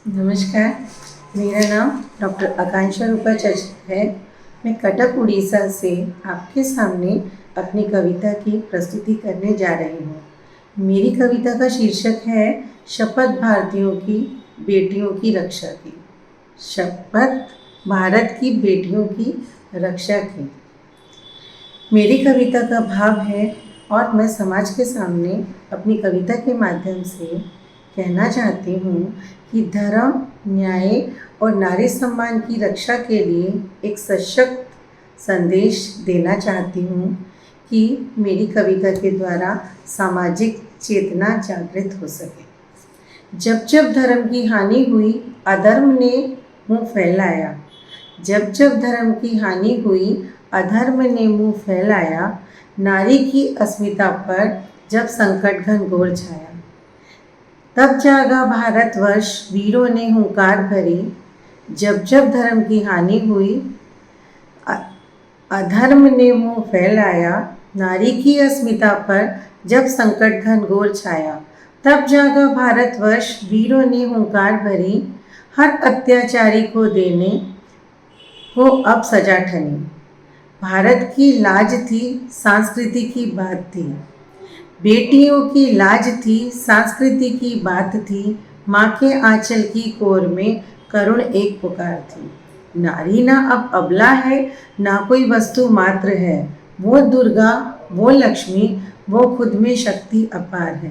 नमस्कार, मेरा नाम डॉक्टर आकांक्षा रूपा चर्चित है। मैं कटक उड़ीसा से आपके सामने अपनी कविता की प्रस्तुति करने जा रही हूँ। मेरी कविता का शीर्षक है शपथ भारतीयों की बेटियों की रक्षा की। शपथ भारत की बेटियों की रक्षा की। मेरी कविता का भाव है और मैं समाज के सामने अपनी कविता के माध्यम से कहना चाहती हूँ कि धर्म, न्याय और नारी सम्मान की रक्षा के लिए एक सशक्त संदेश देना चाहती हूँ कि मेरी कविता के द्वारा सामाजिक चेतना जागृत हो सके। जब जब धर्म की हानि हुई, अधर्म ने मुँह फैलाया। जब जब धर्म की हानि हुई, अधर्म ने मुँह फैलाया। नारी की अस्मिता पर जब संकट घनघोर छाया, तब जागा भारतवर्ष, वीरों ने हुंकार भरी। जब जब धर्म की हानि हुई, अधर्म ने मुँह फैलाया। नारी की अस्मिता पर जब संकट घनघोर छाया, तब जागा भारतवर्ष, वीरों ने हुंकार भरी। हर अत्याचारी को देने को अब सजा ठनी। भारत की लाज थी, संस्कृति की बात थी। बेटियों की लाज थी, संस्कृति की बात थी। माँ के आंचल की कोर में करुण एक पुकार थी। नारी ना अब अबला है, ना कोई वस्तु मात्र है। वो दुर्गा, वो लक्ष्मी, वो खुद में शक्ति अपार है।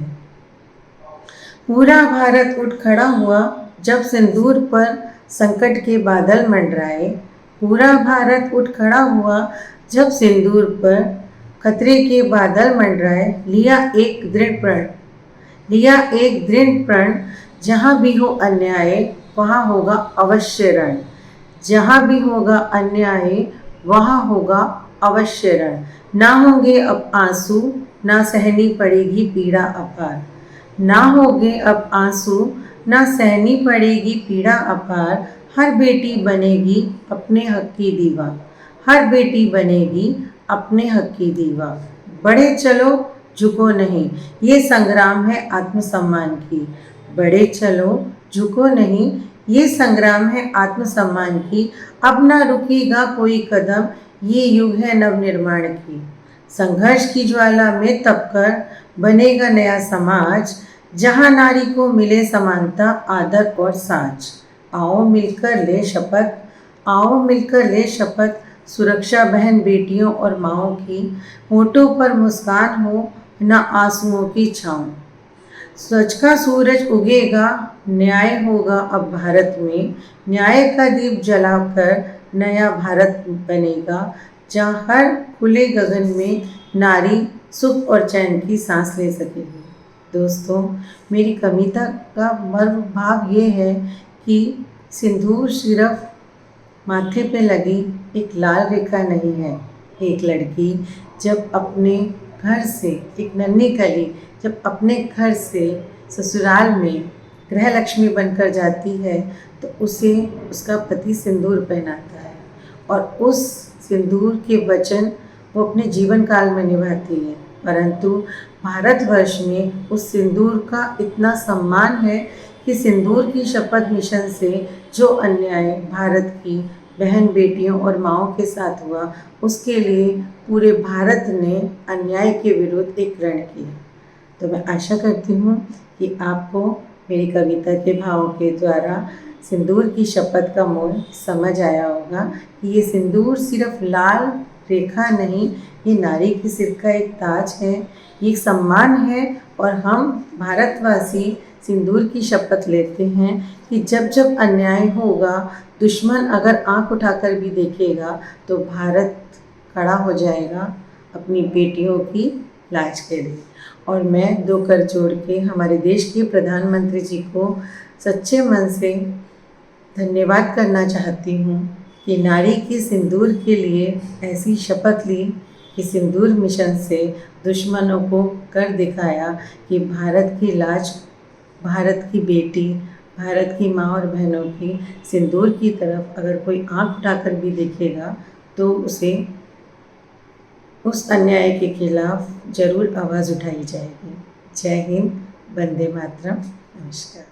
पूरा भारत उठ खड़ा हुआ जब सिंदूर पर संकट के बादल मंडराए। पूरा भारत उठ खड़ा हुआ जब सिंदूर पर खतरे के बादल मंडराए। लिया एक दृढ़ प्रण, जहाँ भी हो अन्याय वहाँ होगा अवश्य रण। जहाँ भी होगा अन्याय वहाँ होगा अवश्य रण। ना होंगे अब आंसू, ना सहनी पड़ेगी पीड़ा अपार। ना होंगे अब आंसू, ना सहनी पड़ेगी पीड़ा अपार। हर बेटी बनेगी अपने हक की दीवार। हर बेटी बनेगी अपने हक की दीवार। बढ़े चलो झुको नहीं, ये संग्राम है आत्मसम्मान की। बढ़े चलो झुको नहीं, ये संग्राम है आत्मसम्मान की। अब ना रुकेगा कोई कदम, ये युग है नवनिर्माण की। संघर्ष की ज्वाला में तपकर बनेगा नया समाज, जहाँ नारी को मिले समानता, आदर और साज। आओ मिलकर ले शपथ, आओ मिलकर ले शपथ। सुरक्षा बहन बेटियों और माँओं की, होठों पर मुस्कान हो, न आंसुओं की छाँव। सच का सूरज उगेगा, न्याय होगा अब भारत में। न्याय का दीप जलाकर नया भारत बनेगा, जहाँ हर खुले गगन में नारी सुख और चैन की सांस ले सकेगी। दोस्तों, मेरी कविता का मर्म भाव ये है कि सिंदूर सिर्फ माथे पे लगी एक लाल रेखा नहीं है। एक लड़की जब अपने घर से, एक नन्ही कली जब अपने घर से ससुराल में गृह लक्ष्मी बनकर जाती है, तो उसे उसका पति सिंदूर पहनाता है और उस सिंदूर के वचन वो अपने जीवन काल में निभाती है। परंतु भारतवर्ष में उस सिंदूर का इतना सम्मान है कि सिंदूर की शपथ मिशन से जो अन्याय भारत की बहन बेटियों और माँओं के साथ हुआ, उसके लिए पूरे भारत ने अन्याय के विरुद्ध एक रण किया। तो मैं आशा करती हूँ कि आपको मेरी कविता के भावों के द्वारा सिंदूर की शपथ का मोल समझ आया होगा कि ये सिंदूर सिर्फ लाल रेखा नहीं, ये नारी के सिर का एक ताज है, ये सम्मान है। और हम भारतवासी सिंदूर की शपथ लेते हैं कि जब जब अन्याय होगा, दुश्मन अगर आंख उठाकर भी देखेगा, तो भारत खड़ा हो जाएगा अपनी बेटियों की लाज के लिए। और मैं दो कर जोड़ के हमारे देश के प्रधानमंत्री जी को सच्चे मन से धन्यवाद करना चाहती हूँ कि नारी के सिंदूर के लिए ऐसी शपथ ली कि सिंदूर मिशन से दुश्मनों को कर दिखाया कि भारत की लाज, भारत की बेटी, भारत की माँ और बहनों की सिंदूर की तरफ अगर कोई आंख उठाकर भी देखेगा, तो उसे उस अन्याय के खिलाफ जरूर आवाज़ उठाई जाएगी। जय हिंद, वंदे मातरम, नमस्कार।